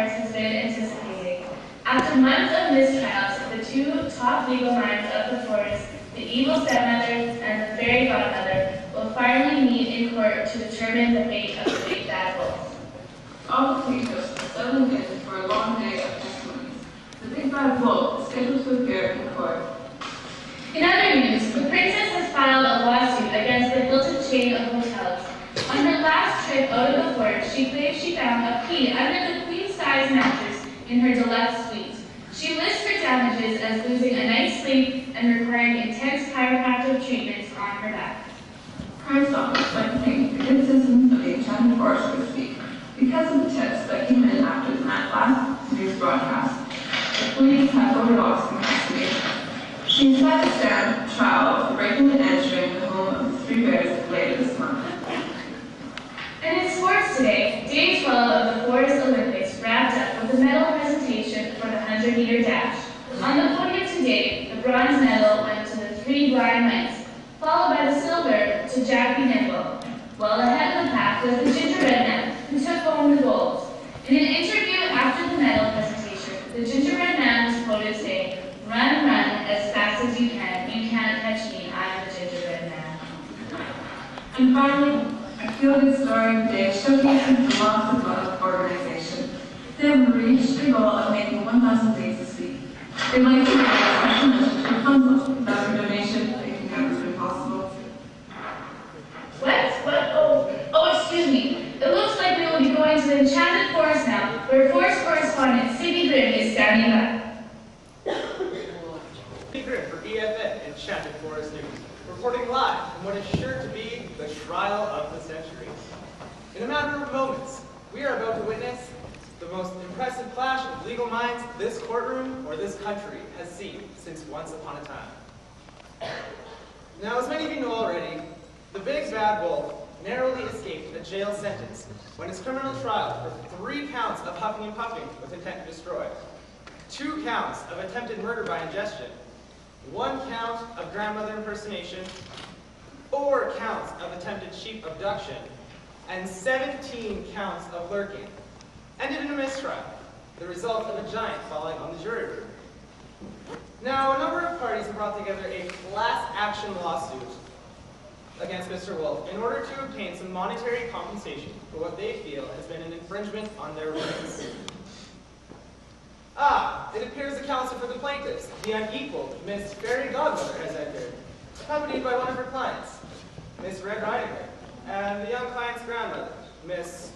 hearts has been anticipating. After months of mistrials, the two top legal minds of the forest, the evil stepmother and the fairy godmother, will finally meet in court to determine the fate of the big bad wolf. All the plaintiffs are settling in for a long day of testimonies. The big bad wolf is scheduled to appear in court. In other news, the princess has filed a lawsuit against the Hilton chain of hotels. On her last trip out of the fort, she claims she found a key under the queen-size mattress in her deluxe suite. She lists her damages as losing a night's sleep and requiring intense chiropractic treatments on her back. Crime Stoppers would like to thank the good citizens of the Enchanted Forest this week. Because of the tips that came in after the last news broadcast, the police have voted off some investigation. She is set to stand trial for breaking and entering the home of the three bears later this month. And in sports today, Day 12 of the Forest Olympics wrapped up with a medal presentation for the 100-meter dash. On the podium today, the bronze medal went to the three blind mice, followed by the silver to Jackie Nimble, while ahead of the pack was the gingerbread man, who took home the gold. In an interview after the medal presentation, the gingerbread man was quoted saying, "Run, run, as fast as you can. You can't catch me. I'm the gingerbread man." And finally, a feel-good story of the day showcases the Lost of Love organization. They have reached the goal of making 1,000 days this week. They'd like to give a special mention to Composite. Without your donation, it can never be possible. What? Oh, excuse me. It looks like we will be going to the Enchanted Forest now, where Forest correspondent Sidney Grimm is standing by. Sidney Grimm for EFN Enchanted Forest News, reporting live from what is sure to be the trial of the century. In a matter of moments, we are about to witness the most impressive clash of legal minds this courtroom or this country has seen since once upon a time. Now, as many of you know already, the big bad wolf narrowly escaped a jail sentence when his criminal trial for 3 counts of huffing and puffing with intent to destroy, 2 counts of attempted murder by ingestion, 1 count of grandmother impersonation, 4 counts of attempted sheep abduction, and 17 counts of lurking, ended in a mistrial, the result of a giant falling on the jury room. Now, a number of parties have brought together a class action lawsuit against Mr. Wolf in order to obtain some monetary compensation for what they feel has been an infringement on their rights. It appears the counsel for the plaintiffs, the unequaled Miss Fairy Godmother, has entered, accompanied by one of her clients, Miss Red Riding Hood, and the young client's grandmother, Miss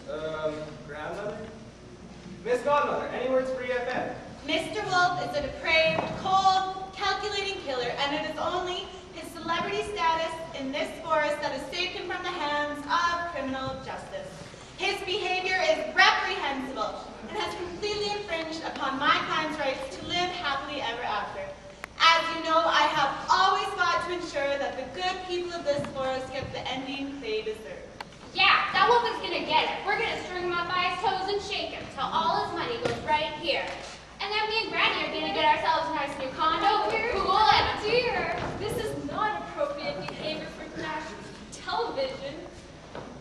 Godmother. Any words for EFN? Mr. Wolf is a depraved, cold, calculating killer, and it is only his celebrity status in this forest that has saved him from the hands of criminal justice. His behavior is reprehensible and has completely infringed upon my client's rights to live happily ever after. As you know, I have always fought to ensure that the good people of this forest get the ending they deserve. Yeah, that wolf is gonna get it. We're gonna string him up by his toes and shake him till all his money goes right here. And then me and Granny are gonna get ourselves a nice new condo here. Cool, and dear, this is not appropriate behavior for national television.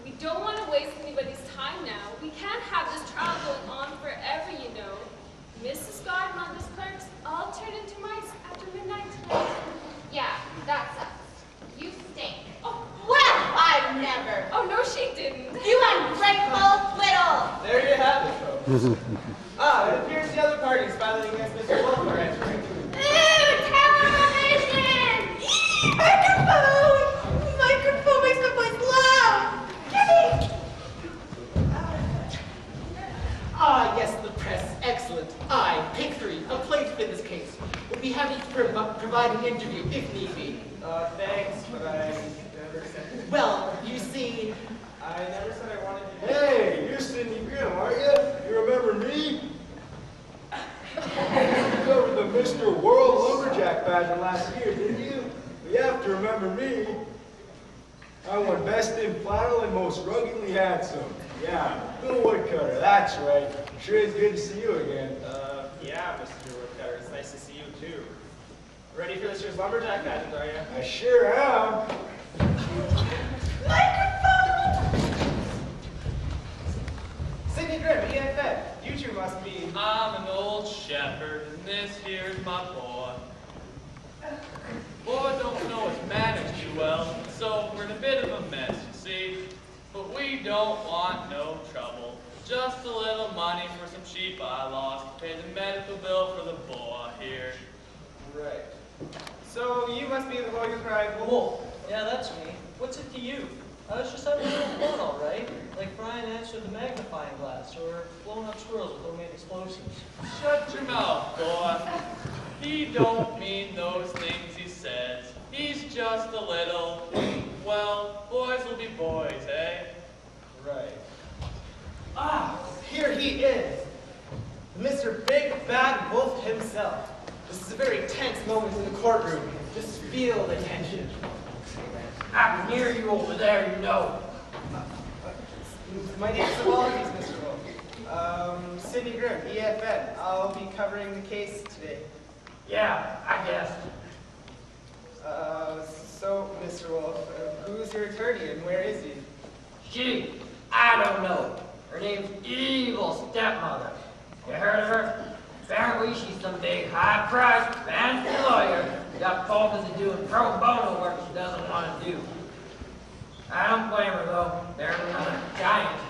We don't want to waste anybody's time now. We can't have this trial going on forever, you know. Mrs. Godmother's clerks all turn into mice after midnight tonight. Yeah, that's us. You stink. Oh, well, I never. Oh, no, she didn't. You ungrateful little. There you have it, folks. It appears the other parties filing against Mr. Wolf are entering. Ooh, television! Microphone! Microphone makes my voice loud! Yes, the press. Excellent. I, Pick 3, a plaintiff in this case, would be happy to provide an interview if need be. Thanks, but I never said. Well, you see... I never said I wanted to. Hey, you're Sidney Grimm, aren't you? You remember me? You covered the Mr. World Lumberjack pageant last year, didn't you? Well, you have to remember me. I won Best in Flannel and Most Ruggedly Handsome. Yeah, Bill Woodcutter, that's right. Sure is good to see you again. Yeah, Mr. Woodcutter, it's nice to see you too. Ready for this year's lumberjack pageant, are you? I sure am. Microphone! Sidney Grimm, EFN. You two must be... I'm an old shepherd, and this here's my boy. Boy don't know his manners too well, so we're in a bit of a mess, you see. But we don't want no trouble. Just a little money for some sheep I lost to pay the medical bill for the boy here. Right. So you must be the boy who cried wolf. Wolf. Yeah, that's me. What's it to you? I was just having a little fun, all right. Like Brian answered the magnifying glass, or blowing up squirrels with homemade explosives. Shut your mouth, boy. He don't mean those things he says. He's just a little, well, boys will be boys, eh? Right. Ah, here he is. Mr. Big Bad Wolf himself. This is a very tense moment in the courtroom. Just feel the tension. I can hear you over there, you know. My name's apologies, Mr. Wolf. Sidney Grimm, EFN. I'll be covering the case today. Yeah, I guess. So, Mr. Wolf, who's your attorney and where is he? She, I don't know. Her name's Evil Stepmother. You heard of her? Apparently she's some big high-priced fancy lawyer who got focused on doing pro bono work she doesn't want to do. I don't blame her though. There's another giant.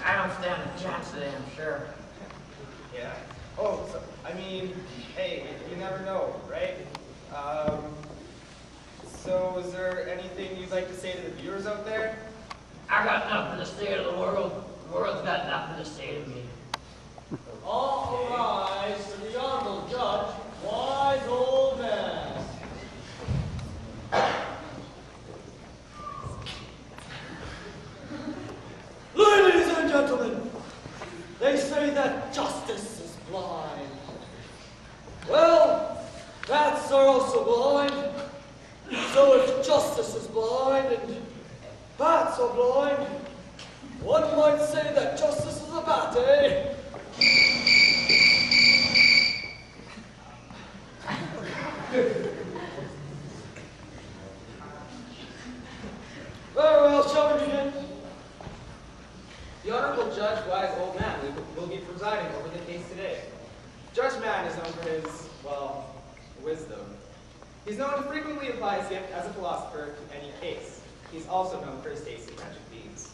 I don't stand a chance today, I'm sure. Yeah. Oh, so, I mean, hey, you never know, right? So is there anything you'd like to say to the viewers out there? I got nothing to say to the world. The world's got nothing to say to me. All rise to the honorable judge, wise old man. Ladies and gentlemen, they say that justice is blind. Well, bats are also blind. So if justice is blind and bats are blind, one might say that justice is a bat, eh? Very well, shall we begin? The Honorable Judge Wise Old Man will be presiding over the case today. Judge Man is known for his, well, wisdom. He's known to frequently apply his gift as a philosopher to any case. He's also known for his taste in magic beans.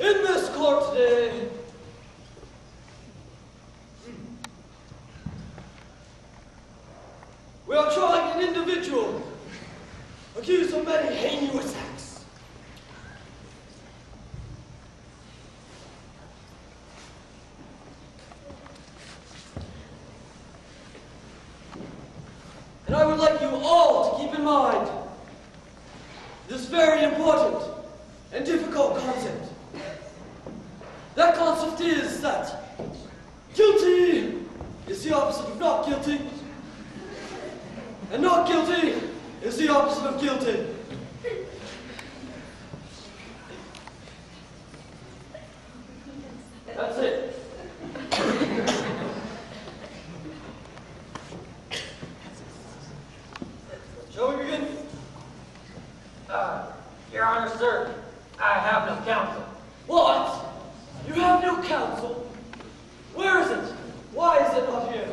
In this court today, we are trying an individual accused of many heinous acts. And I would like you all to keep in mind this very important and difficult concept. That concept is that guilty is the opposite of not guilty, and not guilty is the opposite of guilty. That's it. Shall we begin? Your Honor, sir, I have no counsel. What? You have no counsel? Where is it? Why is it not here?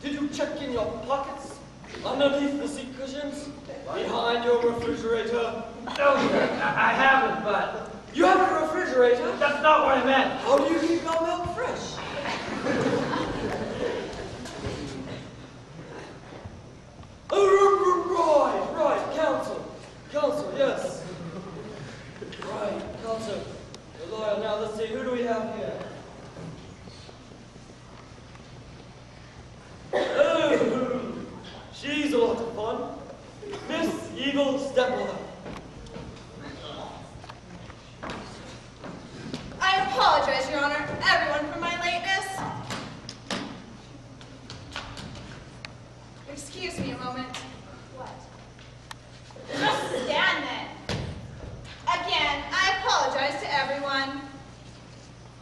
Did you check in your pockets? Underneath the seat cushions? Behind your refrigerator? No, sir, I haven't, but... You have a refrigerator? That's not what I meant. How do you keep your milk fresh? Oh, right, counsel. Counsel, yes. Right, counsel. The lawyer, now let's see, who do we have here? Oh, she's a lot of fun. Miss Evil Stepmother. I apologize, Your Honor, everyone, for my lateness. Excuse me a moment. What? Just stand then. Again, I apologize to everyone.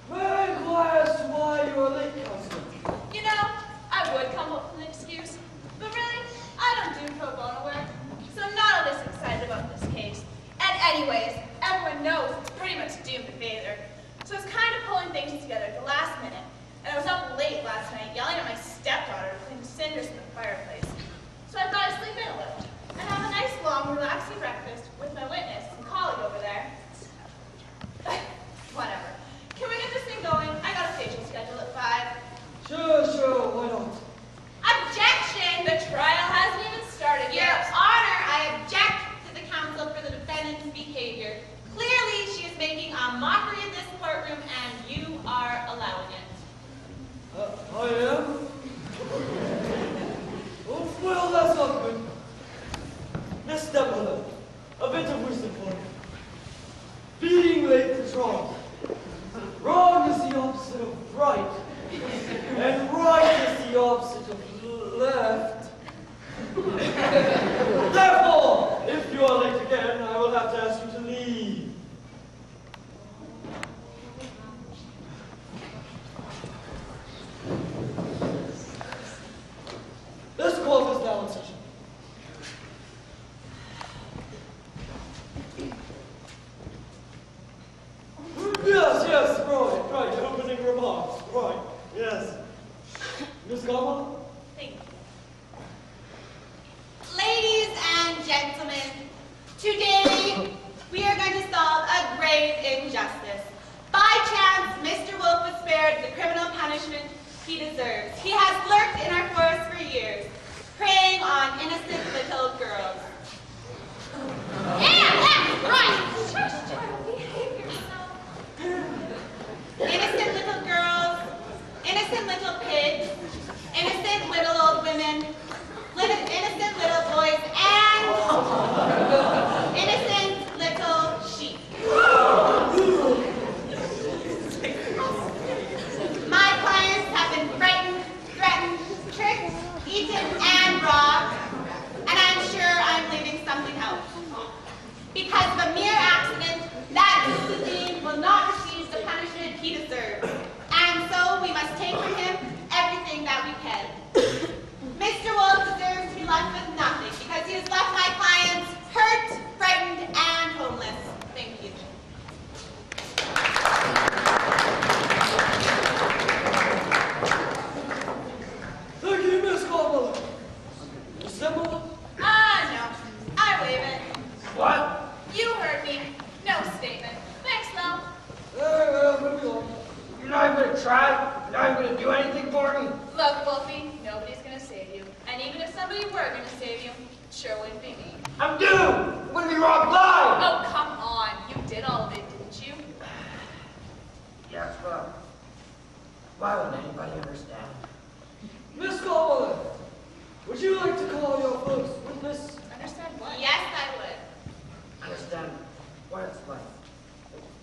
Very glad as to why you are late, counsel. You know, I would come up with an excuse, but really, I don't do pro bono work, so I'm not all this excited about this case. And anyways, everyone knows it's pretty much doomed bather. So I was kind of pulling things together at the last minute. And I was up late last night yelling at my stepdaughter to clean the cinders in the fireplace. So I thought I'd sleep in a little and have a nice, long, relaxing breakfast with my witness and colleague over there. Whatever. Can we get this thing going? I got a facial schedule at 5. Sure, why not? Objection! The trial hasn't even started yet. Your Honor, I object to the counsel for the defendant's behavior. Clearly, she is making a mockery of this courtroom, and you are allowing it. I am? Oh, well, that's not good. Miss Stepmother, a bit of wisdom for you. Being late is wrong. Wrong is the opposite of right. And right is the opposite of left. Therefore, if you are late again, I will have to ask you to leave. This court is now in session. Yes, right, opening remarks, right, yes. Miss Gama? Thank you. Ladies and gentlemen, today we are going to solve a grave injustice. By chance, Mr. Wolf was spared the criminal punishment he deserves. He has lurked in our forest for years, preying on innocent little girls. Yeah, that's right! Shush, child, behave yourself. Innocent little girls, innocent little pigs, innocent little old women, innocent little boys, and innocent little sheep. My clients have been frightened, threatened, tricked, eaten, and robbed, and I'm sure I'm leaving something out. Because of a mere accident, that human being will not receive the punishment he deserves. And so we must take from him everything that we can. Mr. Wolf deserves to be left with nothing because he has left my clients hurt, frightened, and homeless. Thank you. Thank you, Miss Gama. Miss Stepmother? No. I waive it. What? You heard me. No statement. Thanks, though. Very well, moving on. You're not even gonna try? You're not even gonna do anything for me? Look, Wolfie, nobody's gonna save you. And even if somebody were gonna save you, it sure wouldn't be me. I'm doomed! I'm gonna be robbed blind! Oh, come on. You did all of it, didn't you? Yes, but why wouldn't anybody understand? Miss Gama, would you like to call your first witness? Understand what? Yes, I would. Understand what it's like.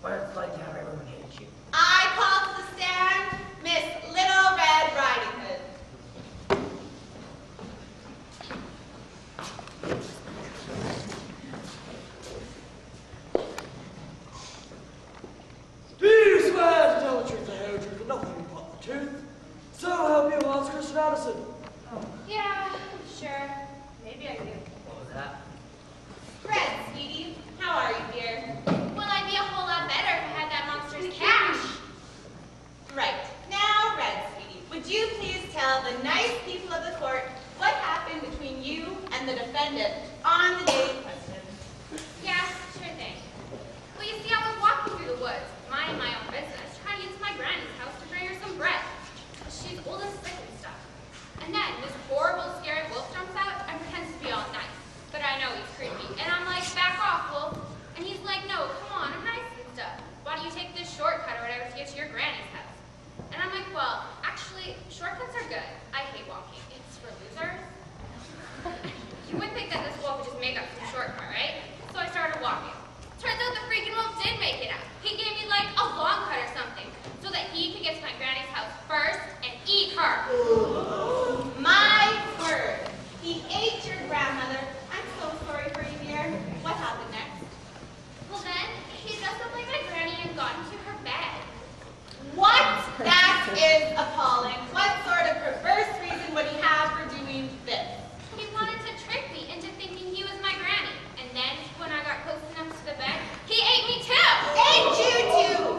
What it's like to have everyone hate you. I call to the stand Miss Little Red Riding Hood. Do you swear to tell the truth, the whole truth, and nothing but the truth? So help you, Hans Christian Addison. Yeah, sure. Maybe I do. What was that? Fred, sweetie, how are you, dear? Well, I'd be a whole lot better if I had that monster's cash. Right. Now, Red, sweetie, would you please tell the nice people of the court what happened between you and the defendant on the day in question? Yeah, sure thing. Well, you see, I was walking through the woods, minding my own business, trying to get to my granny's house to bring her some bread. She's old and sick and stuff. And then this horrible, scary wolf jumps out and pretends to be all nice. But I know he's creepy. And I'm like, back off, wolf. And he's like, no, come on, I'm nice and stuff. Why don't you take this shortcut or whatever to get to your granny's house? And I'm like, well, actually, shortcuts are good. I hate walking. It's for losers. You wouldn't think that this wolf would just make up some shortcut, right? So I started walking. Turns out the freaking wolf did make it up. He gave me like a long cut or something so that he could get to my granny's house first and eat her. My word. He ate your grandmother. I'm so sorry for you, dear. What happened next? Well then, he dressed up like my granny and got into her bed. What? That is appalling. What sort of perverse reason would he have for doing this? He wanted to trick me into thinking he was my granny. And then, when I got close enough to the bed, he ate me too! Ate you too!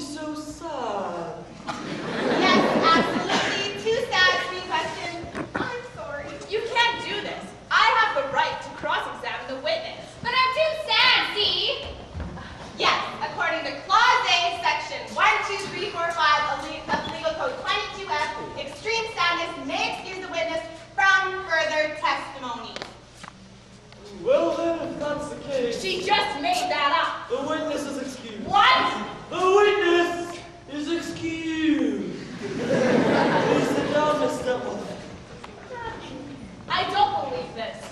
so sad. Yes, absolutely. Too sad to be questioned. I'm sorry. You can't do this. I have the right to cross-examine the witness. But I'm too sad, see? Yes, according to Clause A, Section 12345 of Legal Code 22F, extreme sadness may excuse the witness from further testimony. Well then, if that's the case, She just made that up. the witness is excused. What? The witness is excused. Please sit down, Miss Stepmother. I don't believe this.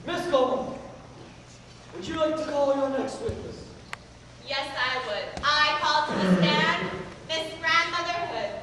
Miss Coleman, would you like to call your next witness? Yes, I would. I call to the stand Miss Grandmother Hood.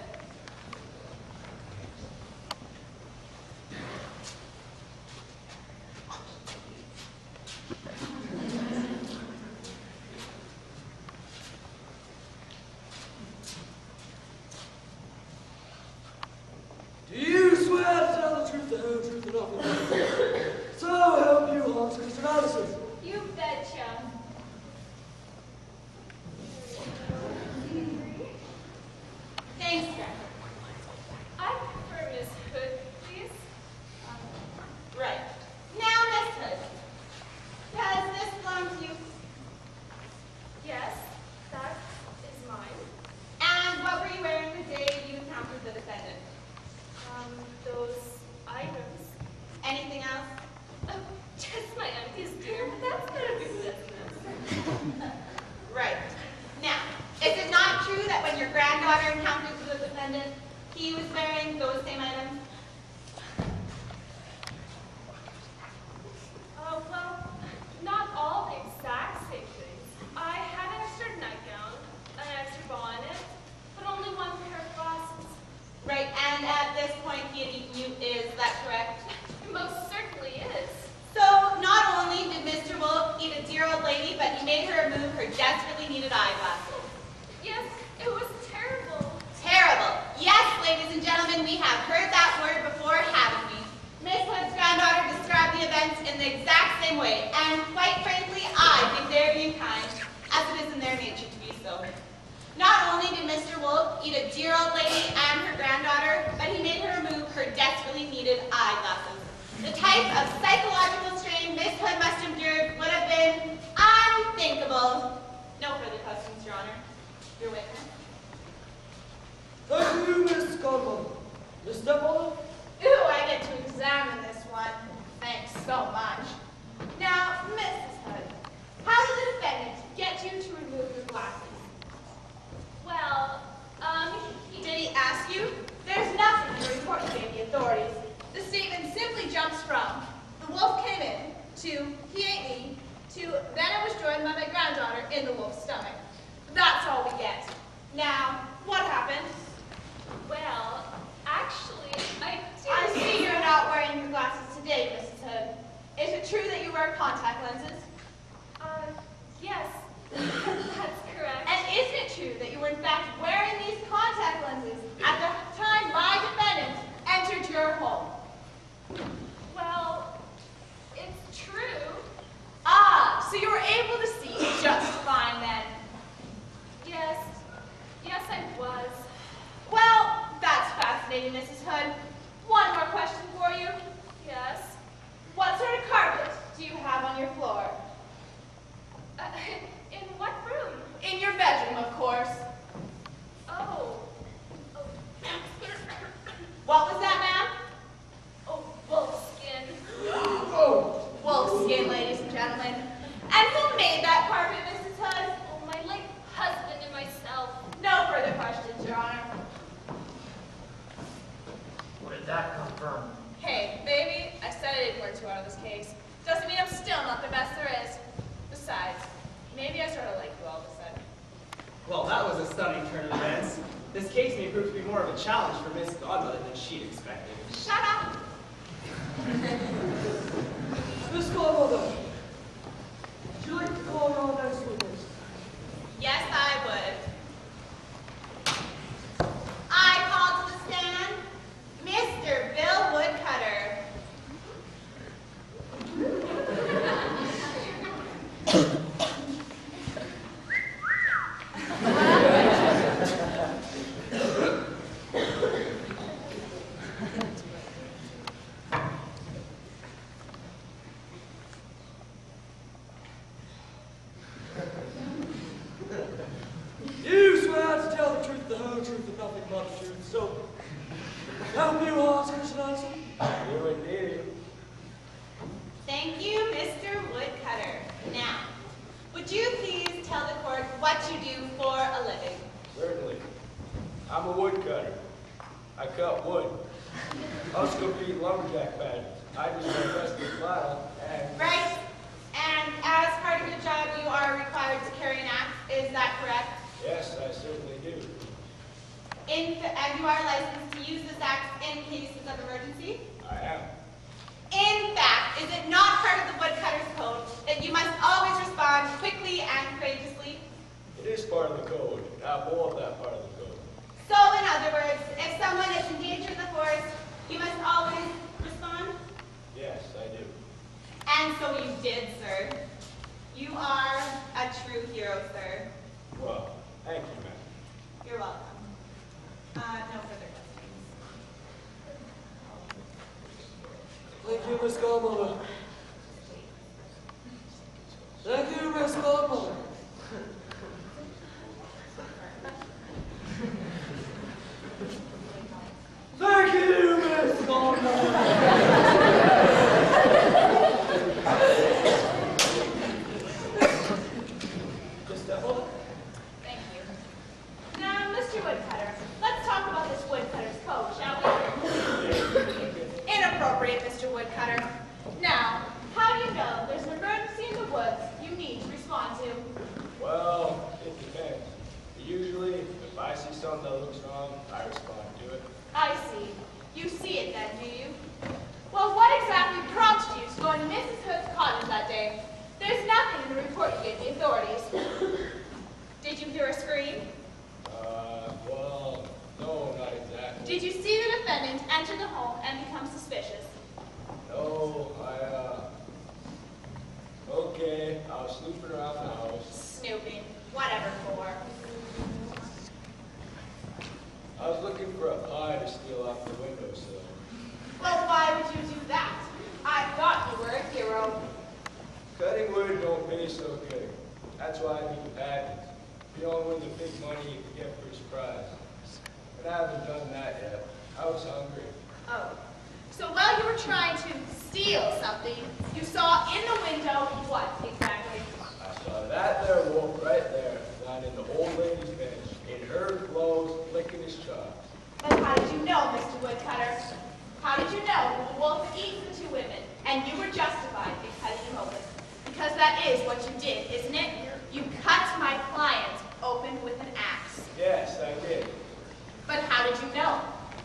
Do you swear to tell the truth, the whole truth, and nothing but the truth? So help you, Hans Christian Anderson. You betcha. Thanks, Grandma. I prefer Miss Hood, please. Right. Now, Miss Hood, does this belong to you? Yes, that is mine. And what were you wearing the day you encountered the defendant? Those items. Anything else? Oh, just my undies, dear, but that's none of your business. Right. Now, is it not true that when your granddaughter encountered the defendant, he was wearing those same items? Well, not all the exact same things. I had an extra nightgown, an extra bonnet, but only one pair of glasses. Right, and at this point he had eaten you, is that correct? It most certainly is. So, not only did Mr. Wolf eat a dear old lady, but he made her remove her desperately needed eyeglasses. Yes, it was terrible. Terrible. Yes, ladies and gentlemen, we have heard that word before, haven't we? Miss Hood's granddaughter described the events in the exact same way, and quite frankly, I think they're being kind, as it is in their nature to be so. Not only did Mr. Wolf eat a dear old lady and her granddaughter, but he made her remove her desperately needed eyeglasses. The type of psychological strain Miss Hood must have endured would have been unthinkable. No further questions, Your Honor. Your witness. Thank you, Miss Coleman. Miss Stepmother? Ooh, I get to examine this one. Thanks so much. Now, Mrs. Hood, how did the defendant get you to remove your glasses? Well, Did he ask you? There's nothing to report you gave the authorities. The statement simply jumps from, the wolf came in, to, he ate me, to, then I was joined by my granddaughter in the wolf's stomach. That's all we get. Now, what happened? well, actually, I I did. see you're not wearing your glasses today, Mrs. Hood. Is it true that you wear contact lenses? Yes, that's correct. And isn't it true that you were in fact wearing these contact lenses at the time my defendant entered your home? Well, it's true. Ah, so you were able to see just fine then. Yes, I was. Well, that's fascinating, Mrs. Hood. One more question for you. Yes. What sort of carpet do you have on your floor? In what room? In your bedroom, of course. Oh. What was that, ma'am? Oh, wolfskin. Oh, wolfskin, ladies and gentlemen. And who made that carpet, Mrs. Hood? Oh, my late husband and myself. No further questions, Your Honor. Where did that come from? Hey, baby, I said I didn't work too out of this case. Doesn't mean I'm still not the best there is. Besides, maybe I sort of like you all of a sudden. Well, that was a stunning turn of events. This case may prove to be more of a challenge for Miss Godmother than she'd expected. Shut up. Miss Godmother, would you like to call your next witness? Yes, I would. I call to the stand Mr. Bill Woodcutter. You swear to tell the truth, the whole truth, and nothing but the truth, so help you ask Mr. Nelson. You indeed. Thank you, Mr. Woodcutter. Now, would you please tell the court what you do for a living? Certainly. I'm a woodcutter. I cut wood. Us compete lumberjack badges. I just my best in flannel and... Right. And as part of your job, you are required to carry an axe. Is that correct? Yes, I certainly do. And you are licensed to use this axe in cases of emergency? I am. In fact, is it not part of the woodcutter's code that you must always respond quickly and courageously? It is part of the code. Not more of that part of the code. So, in other words, if someone is in danger in the forest, you must always respond? Yes, I do. And so you did, sir. You are a true hero, sir. Well, thank you, ma'am. You're welcome. No further questions. Thank you, Miss Godmother. Thank you, Miss Godmother. Thank you, Miss Godmother. Just step over. Thank you. Now, Mr. Woodcutter, let's talk about this woodcutter's code, shall we? Inappropriate, Mr. Woodcutter. Now, how do you know there's an emergency in the woods you need to respond to? Well, it depends. Usually, if I see something that looks wrong, I respond to it. I see. You see it then, do you? Well, what exactly prompted you to go into Mrs. Hood's cottage that day? There's nothing in the report you gave the authorities. Did you hear a scream? Well, no, not exactly. Did you see the defendant enter the home and become suspicious? No, okay, I was snooping around the house. Snooping. Whatever for. I was looking for a pie to steal off the windowsill. Well, why would you do that? I thought you were a hero. Cutting wood don't pay so good. That's why I need the badges. You don't win the big money you can get for a surprise. But I haven't done that yet. I was hungry. Oh. So while you were trying to steal something, you saw in the window what exactly? I saw that there wolf right there, lying in the old lady's bench, in her clothes, licking his chops. But how did you know, Mr. Woodcutter? How did you know the wolf eats the two women, and you were justified in cutting him open? Because that is what you did, isn't it? You cut my client open with an axe. Yes, I did. But how did you know?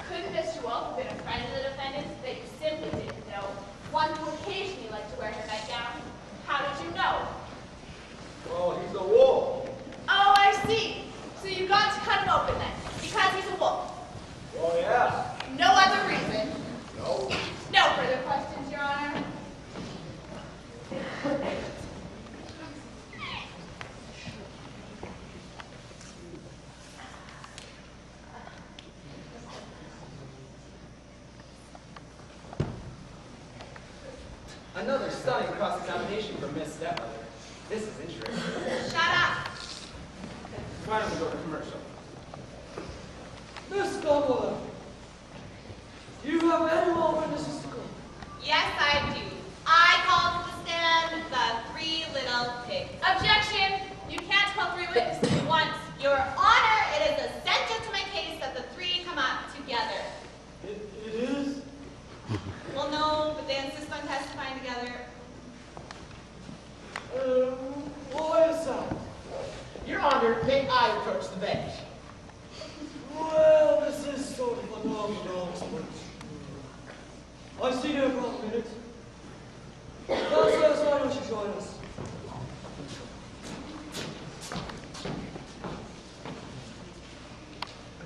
Couldn't Mr. Wolf have been a friend of the defendant that you simply didn't know? One who occasionally liked to wear her nightgown? How did you know? Well, he's a wolf. Oh, I see. So you got to cut him open then, because he's a wolf. Well, yeah. No other reason. No. No further questions, Your Honor. Another stunning cross-examination from Miss Stepmother. This is interesting. Shut up. Why don't we go to commercial? Miss Godmother, do you have any more witnesses to call? Yes, I do. I call to the stand the three little pigs. Objection. You can't call three witnesses at once. Your Honor, it is essential to my case that the three come up together. It is? Well, no, but they insist on testifying together. Why is that? Your Honor, may I approach the bench? Well, this is sort of unorthodox, but I see no problem in it. Yes, why don't you join us?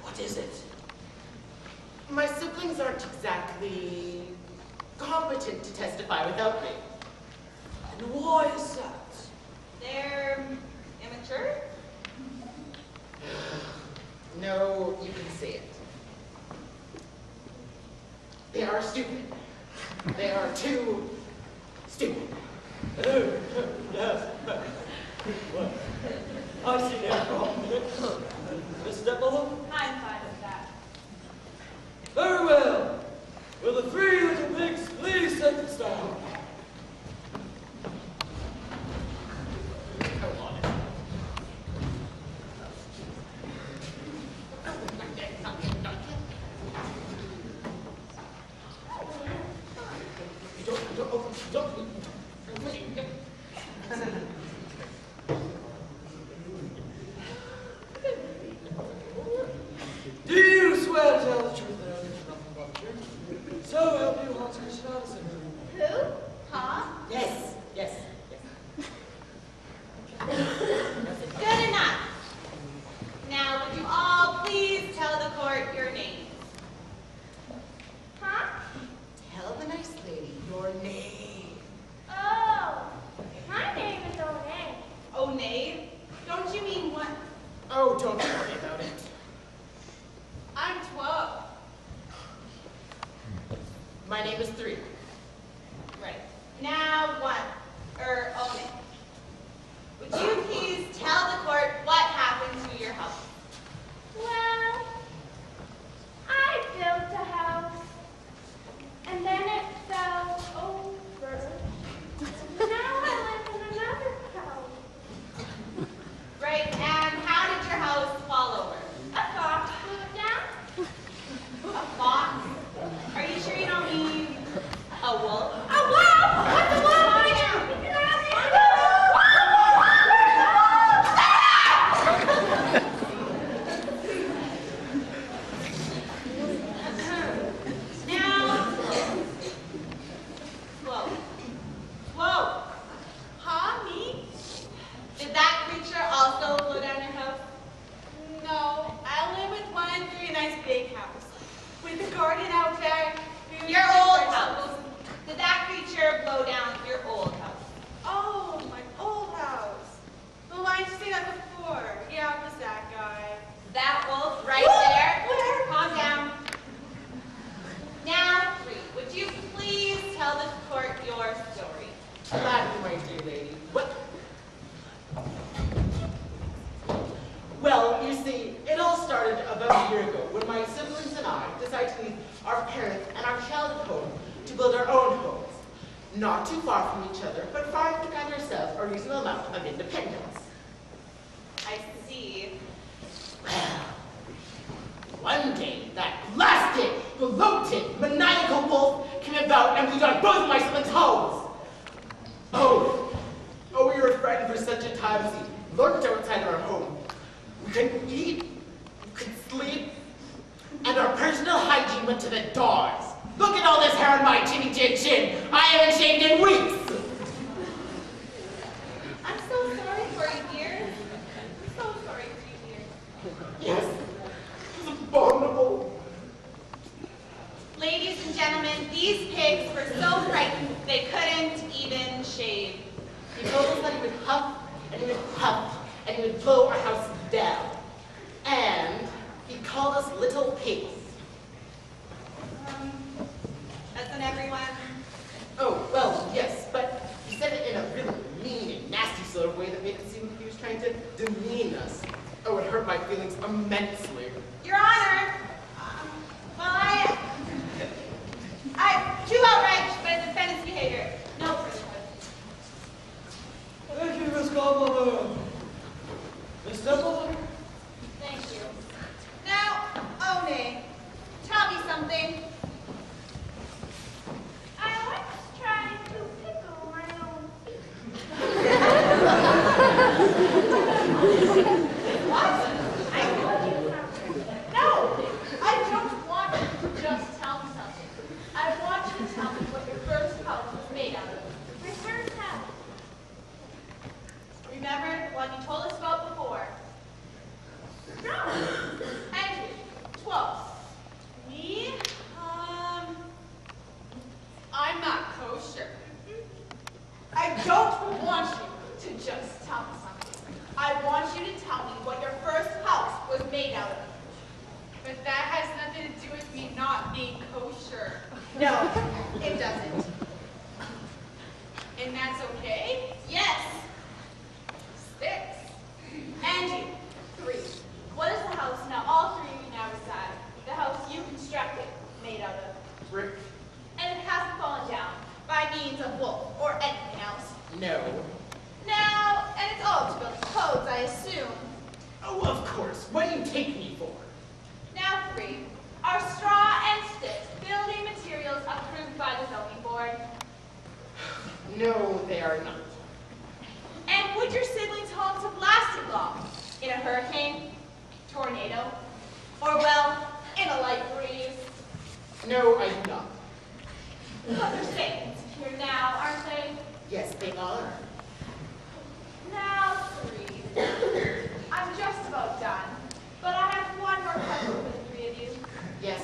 What is it? My siblings aren't exactly competent to testify without me. And why is that? They're immature? No, you can say it. They are stupid. They are too stupid. Yes. What? I see no problem. Miss Stepmother? I'm fine with that. Very well. Will the three little pigs please set the stand? Do you swear to tell the truth and only nothing but the truth? So help you, Hans Christian Andersen. Who? Huh? Yes. Good enough. Now, would you all please tell the court your names? Huh? Tell the nice lady your name. Oh, my name is O'Nay. Oh, knave? Don't you mean what? Oh, don't worry about it. I'm 12. My name is 3. Right. Now, what? Own it. Would you please tell the court what happened to your house? Well, I built a house, and then it fell over. Now I live in another house. Right, and how did your house fall over? A fox blew it down. A fox? Are you sure you don't mean a wolf? A wolf! What's a wolf? Now, whoa. Huh, me? Did that creature also blow down your house? No, I live with one through a nice big house. With a garden out back. Your old house. Did that creature blow down your old house? Oh, my old house. Well, why didn't you say that before? Yeah, it was that guy. That wolf right there? Where? Calm down. Now, 3, would you please tell the court your story? Gladly, my dear lady. What? Well, you see, it all started about a year ago when my siblings and I decided to leave our parents and our childhood home to build our own homes. Not too far from each other, but far enough to grant ourselves a reasonable amount of independence. I see. Well, one day, that blasted, bloated, maniacal wolf came about and blew down both of my siblings' homes. Oh, we were frightened for such a time as he lurked outside our home. We couldn't eat, we couldn't sleep, and our personal hygiene went to the dogs. Look at all this hair on my chinny chin. I haven't shaved in weeks. I'm so sorry for you, dear. I'm so sorry for you, dear. Yes, it was abominable. Ladies and gentlemen, these pigs were so frightened they couldn't even shave. He told us that he would huff, and he would puff, and he would blow our house down. And he called us little pigs. Doesn't everyone? Oh, well, yes, but he said it in a really mean and nasty sort of way that made it seem like he was trying to demean us. Oh, it hurt my feelings immensely. Your Honor, well, I too outraged by the defendant's behavior. No further questions. Thank you, Miss Godmother. Miss Stepmother? Thank you. Now, One, tell me something. I was trying to pickle my own feet. What? I told you something. No, roads, I assume. Oh, of course. What do you take me for? Now 3 are straw and sticks, building materials approved by the zoning board. No, they are not. And would your siblings' homes have lasted long? In a hurricane? Tornado? Or, well, in a light breeze? No, I do not. But they're safe and secure now, aren't they? Yes, they are. Now 3. I'm just about done, but I have one more question for the 3 of you. Yes.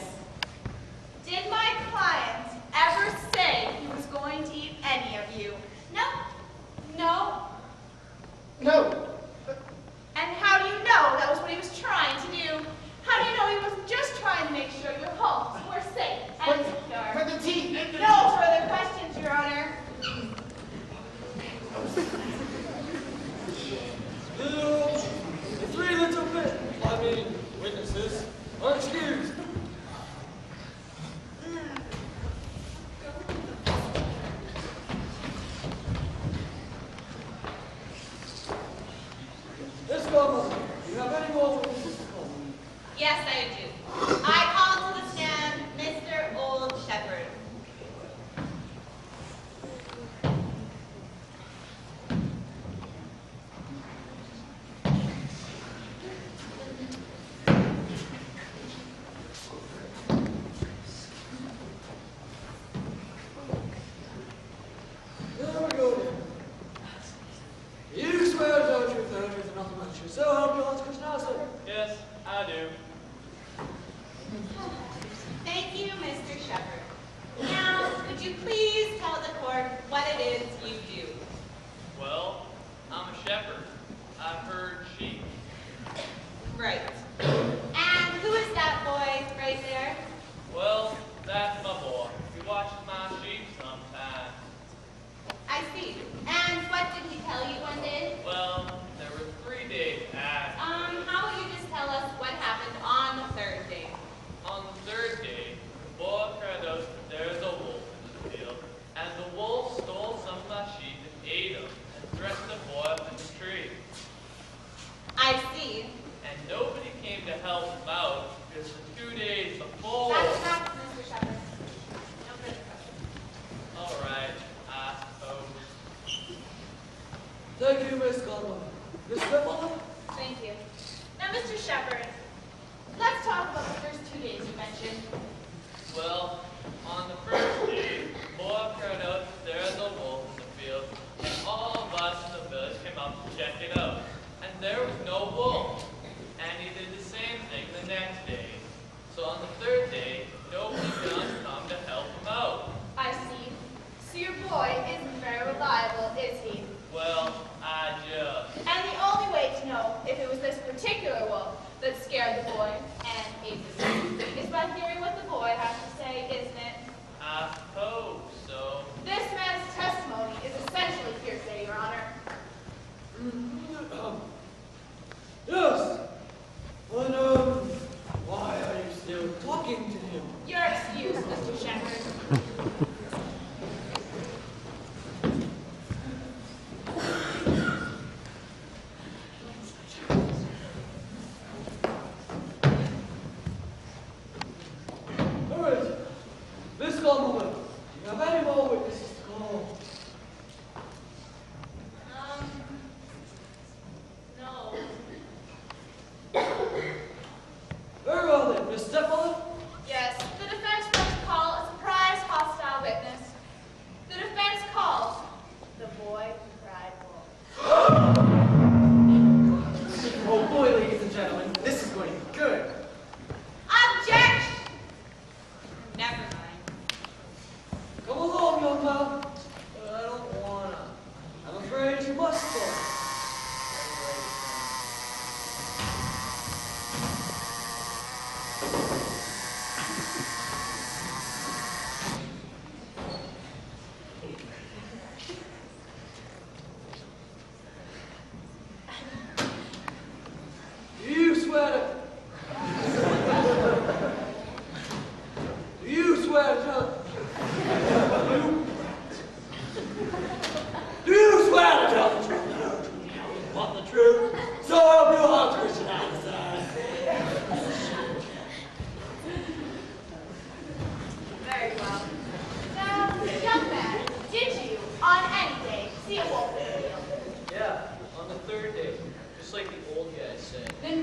Did my client ever say he was going to eat any of you? No. No. No. And how do you know that was what he was trying to do? How do you know he wasn't just trying to make sure your homes were safe and secure? For the teeth. No further questions, Your Honor. The 3 little witnesses are excused. Miss Godmother, do you have any more witnesses to call? Yes, I do. I call to the stand Mr. Old Shepherd. There we go then. You swear to tell the truth, and nothing but the truth. So help you on Chris now, sir. Yes, I do. Thank you, Mr. Shepherd. Now, would you please tell the court what it is you do? Well, I'm a shepherd. I herd sheep. Right. And who is that boy right there? Well, that's my boy. He watches my sheep sometimes. I see. And what did he tell you one day? Well, there were 3 days after. How about you just tell us what happened on the 3rd day? On the 3rd day, the boy cried out that there is a wolf in the field, and the wolf stole some of my sheep and ate them, and threatened the boy up in the tree. I see. And nobody came to help him out because for 2 days before. That's enough, Mr. Shepherd. No further questions. All right, I suppose. Thank you, Miss Godmother. Miss Stepmother? Thank you. Now, Mr. Shepherd, let's talk about the first 2 days you mentioned. Well, on the 1st day, the boy cried out that there is a wolf in the field, and all of us in the village came up to check it out. And there was no wolf. And he did the same thing the next day. So on the 3rd day, nobody could come to help him out. I see. So your boy isn't very reliable, is he? Well, I just. And the only way to know if it was this particular wolf that scared the boy and ate the sheep is by hearing what the boy has to say, isn't it? I suppose so. This man's testimony is essentially hearsay, Your Honor. Yeah,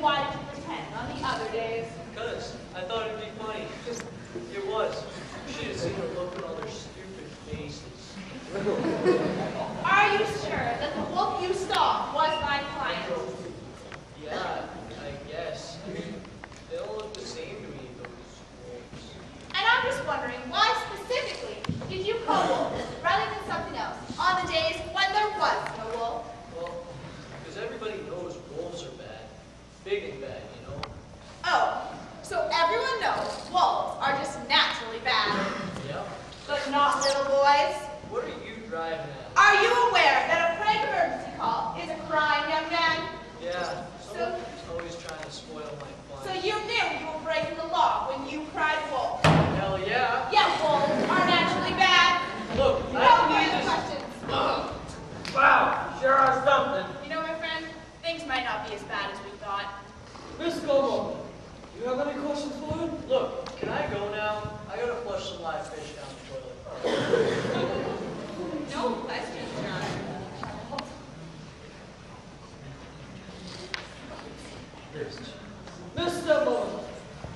why did you pretend on the other days? Because I thought it'd be funny. It was. You should have seen her look at all their stupid faces. Are you sure that the wolf you saw was my client? Yeah, I guess. I mean, they all look the same to me, those wolves. And I'm just wondering, why specifically did you call wolf rather than something else on the days when there was no wolf? Well, because everybody knows wolves are bad. Big and bad, you know? Oh, so everyone knows wolves are just naturally bad. Yeah. But not little boys. What are you driving at? Are you aware that a prank emergency call is a crime, young man? Yeah, someone's always trying to spoil my fun. So you knew you were breaking the law when you cried wolf. Hell yeah. Yeah, wolves are naturally bad. Look, No I further need this. questions. Wow, sure are something. You know, my friend, things might not be as bad as we thought. Miss Como, do you have any questions for him? Look, can I go now? I gotta flush some live fish down the toilet. No questions, Your Honor. Mr. Mo,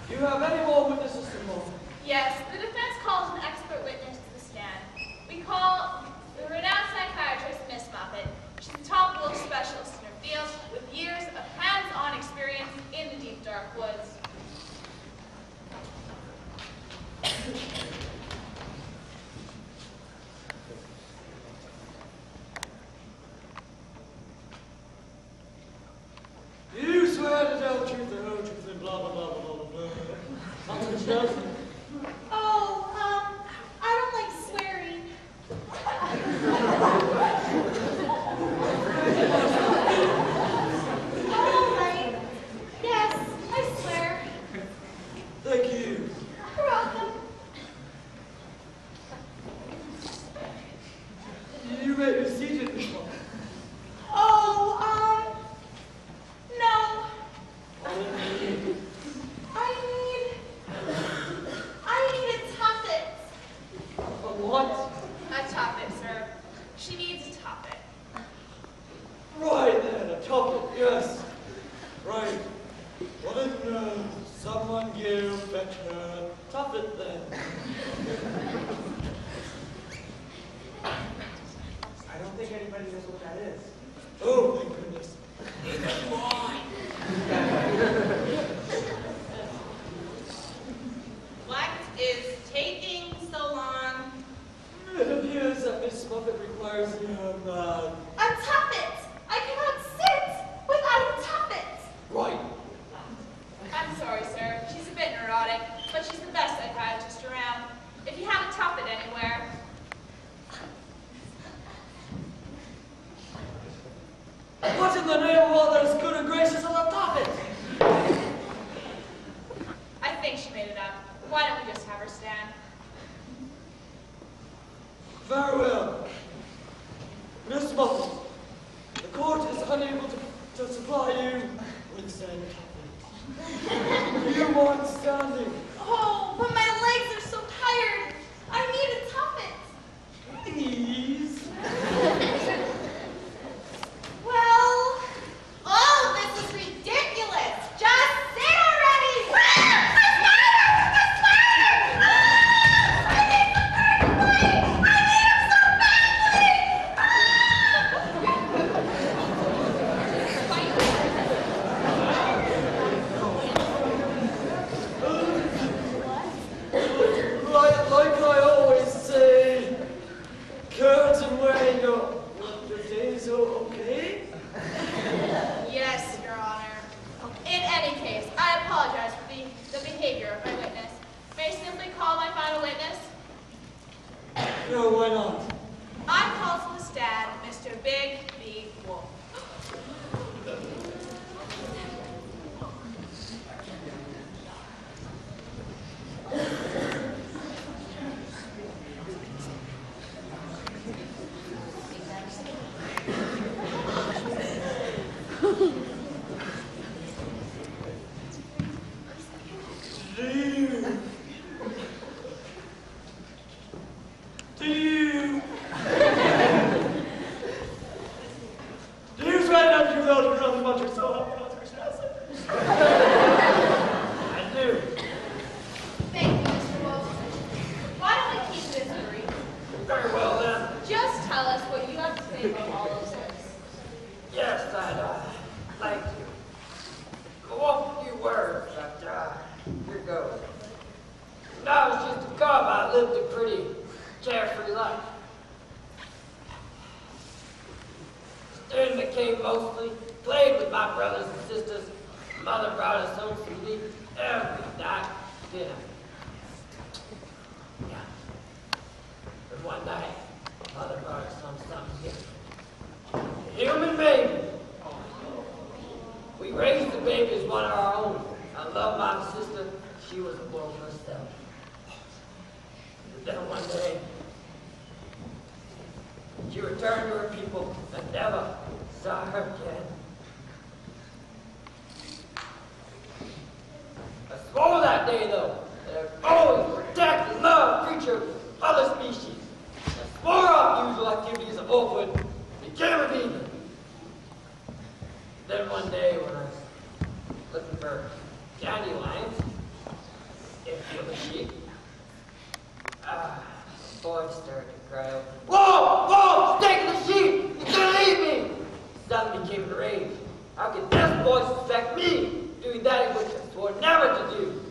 do you have any more witnesses to call? Yes, the defense calls an expert witness to the stand. We call the renowned psychiatrist, Miss Muppet. She's a top wolf specialist in her field with years of hands-on experience in the deep, dark woods. You swear to tell the truth, the whole truth, and blah, blah, blah, blah, blah, blah. That's what she does. Oh, I don't like swearing. All right. Yes, I swear. Thank you. You're welcome. You may be seated, Miss Mo. Oh, no. All in me. I need a tuffet. A what? A topic, sir. She needs a topic. Right then, a topic, yes. Right. Well then, someone fetch her a tuffet then. I don't think anybody knows what that is. Oh, thank goodness. What is taking so long? It appears that Miss Muffet requires a man. A tuffet! I cannot sit without a tuffet! Right. I'm sorry, sir. She's a bit neurotic, but she's the best psychiatrist around. If you have a tuffet anywhere, What in the name of all that is good and gracious is a tuffet? I think she made it up. Why don't we just have her stand? Very well. Miss Muffet, the court is unable to supply you with said tuffet. You want standing. Oh, but my legs are so tired. I need a tuffet. Please. Well, oh, this is ridiculous. Just sit already. Ah, a spider! A spider! Ah, I need the bird away. I need him so badly. Like I always say, curtain wearing your days are okay? Yes, Your Honor. In any case, I apologize for the behavior of my witness. May I simply call my final witness? No, why not? I call to the stand Mr. Big B. Wolf. Do you swear that you felt yourself as much yourself as yourself? Then became mostly, played with my brothers and sisters. Mother brought us home to me every night dinner. Yeah. But one night, Mother brought us home something different. A human baby. We raised the baby as one of our own. I love my sister. She was a world herself. But then one day, she returned to her people and never saw her again. I swore that day, though, that I'd always protect and love creatures of other species. I swore off usual activities of Oakwood and became a demon. Then one day, when I was looking for dandelions in field of sheep, the boy started to cry out, "Whoa! Whoa! Take the sheep! You're gonna leave me!" Son became enraged. How could this boy suspect me doing that which I swore never to do?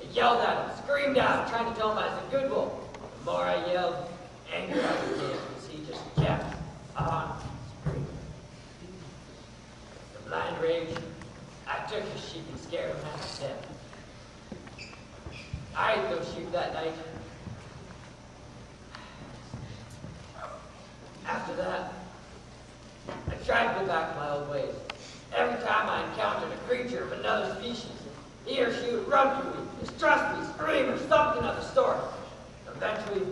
I yelled at him, screamed at him, trying to tell him I was a good wolf. The more I yelled, the angrier I became, because he just kept on screaming. The blind rage, I took his sheep and scared him half to death. I ate those sheep that night. After that, I tried to go back to my old ways. Every time I encountered a creature of another species, he or she would run to me, distrust me, scream, or something of the sort. Eventually,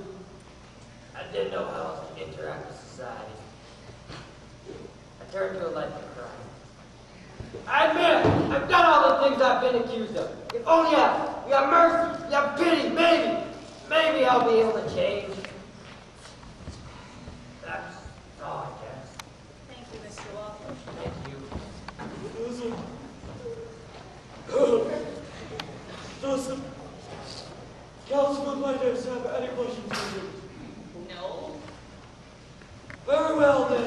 I didn't know how else to interact with society. I turned to a life of crime. I admit, I've done all the things I've been accused of. If only you have mercy, you have pity, maybe I'll be able to change. That's all, I guess. Thank you, Mr. Wolf. Thank you. Does the council members have any questions for you? No. Very well, then.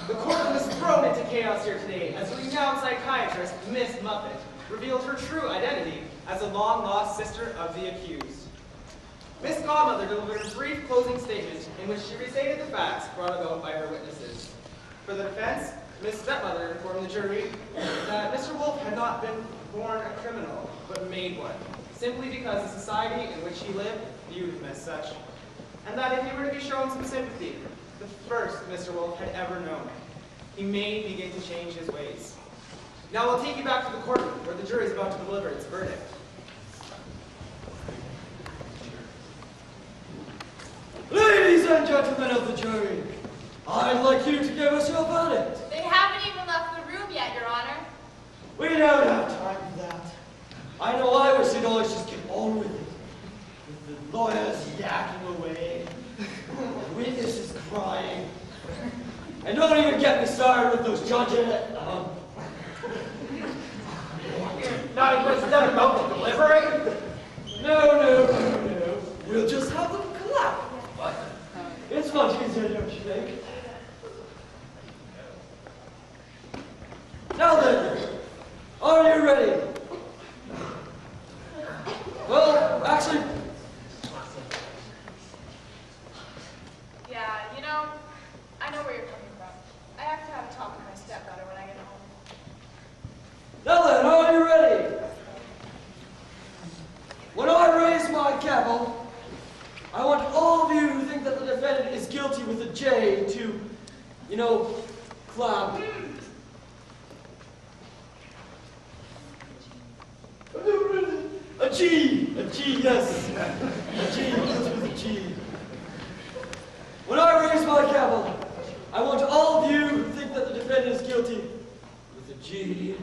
The court was thrown into chaos here today as renowned psychiatrist Miss Muffet revealed her true identity as a long-lost sister of the accused. Miss Godmother delivered a brief closing statement in which she restated the facts brought about by her witnesses. For the defense, Miss Stepmother informed the jury that Mr. Wolf had not been born a criminal, but made one, simply because the society in which he lived viewed him as such, and that if he were to be shown some sympathy, the first Mr. Wolf had ever known, he may begin to change his ways. Now I'll take you back to the courtroom where the jury is about to deliver its verdict. Ladies and gentlemen of the jury, I'd like you to give us your verdict. They haven't even left the room yet, Your Honor. We don't have time for that. I know I wish you'd always just get on with it. With the lawyers yakking away, the witnesses crying, and don't even get me started with those judges. Not even studying about the delivery? No. We'll just have them clap. What? It's much easier, don't you think? Now then, are you ready? Well, actually... Yeah, you know, I know where you're coming from. I have to have a talk with my stepdaughter when I get home. Now then, are you ready? When I raise my gavel, I want all of you who think that the defendant is guilty with a J to, clap. A G, yes. A G, guilty with a G. When I raise my gavel, I want all of you who think that the defendant is guilty with a G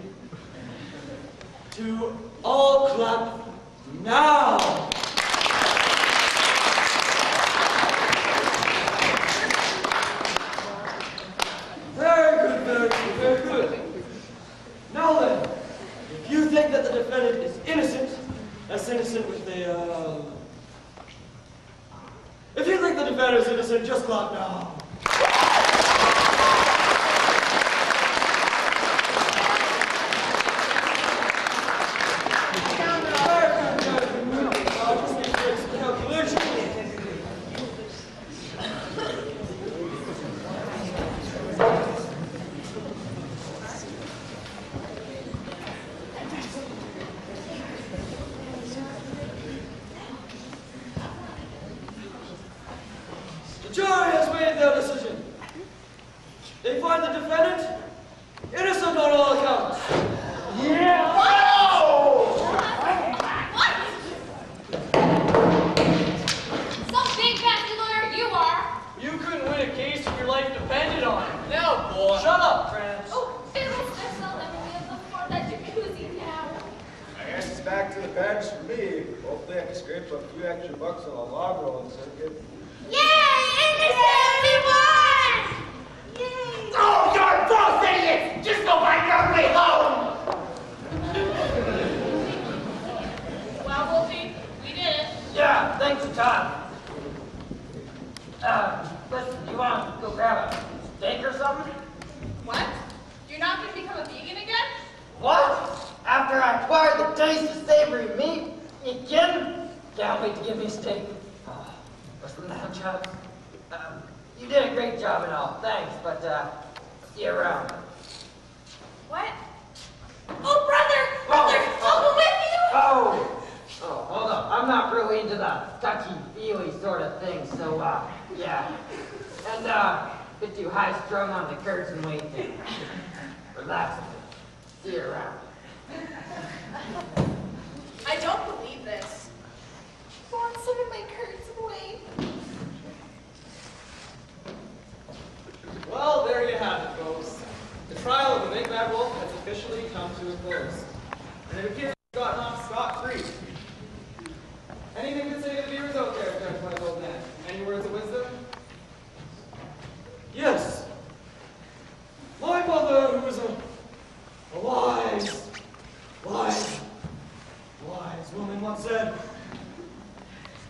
to all clap now. defender citizen just clap now. The jury has made their decision. They find the defendant innocent on all accounts. Some big fancy lawyer you are. You couldn't win a case if your life depended on it. Now, boy. Shut up, Trans. Oh, fiddles, they're still living in the floor of that jacuzzi now. I guess it's back to the bench for me. Hopefully I can scrape a few extra bucks on a log rolling circuit. Yay! Innocent! We won! Yay! Oh, you're both idiots! Just go find your way home! Well, Wolfie, we did it. Yeah, thanks a ton. Listen, you want to go grab a steak or something? What? You're not going to become a vegan again? What? After I acquired the taste of savory meat, you kidding? Can't wait to give me a steak. Or some lamb chops. You did a great job and all, thanks, but see you around. What? Oh, brother! I'll go with you! Oh, hold up. I'm not really into the touchy-feely sort of thing, so, yeah. And, bit too high-strung on the curtain weight thing. Relax a bit. See you around. I don't believe this. I want some of my curds away. Well, there you have it, folks. The trial of the Big Bad Wolf has officially come to a close. And it appears we've gotten off scot-free. Anything to say to the viewers out there, Judge Michael old man? Any words of wisdom? Yes. My mother, who was a wise woman, once said,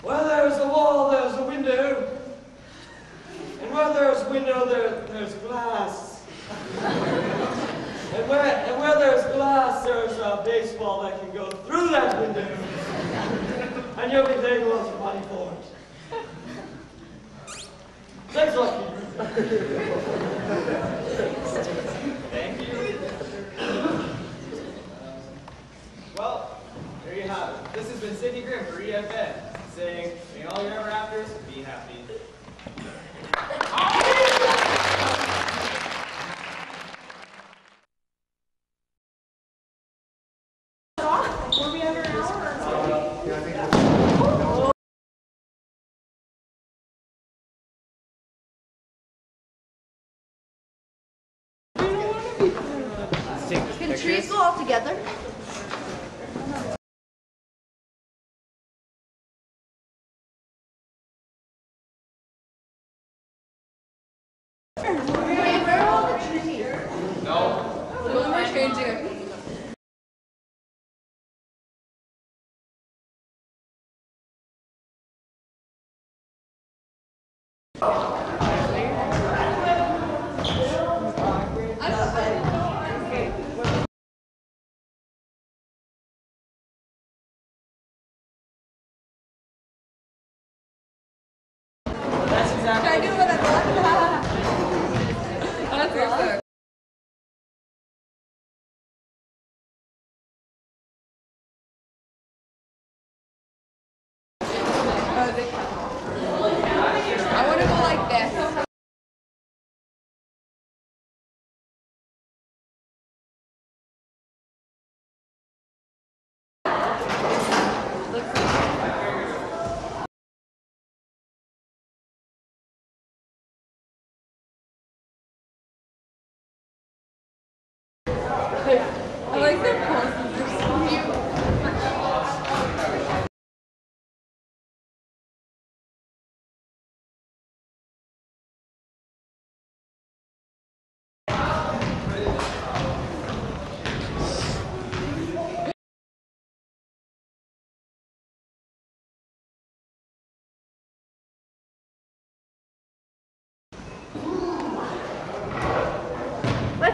where there's a wall, there's a window. And where there's a window, there's glass. and where there's glass, there's a baseball that can go through that window. And you'll be paying lots of money for it. Thanks a lot, Peter. Thank you. Well, there you have it. This has been Sidney Grimm for EFN, saying, may all your ever afters be happy. Before we have an hour or Can trees go all together? Where are all the trees? No. When we're changing Should I do what I thought? That's perfect. I want to go like this.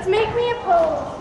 Let's make me a pose.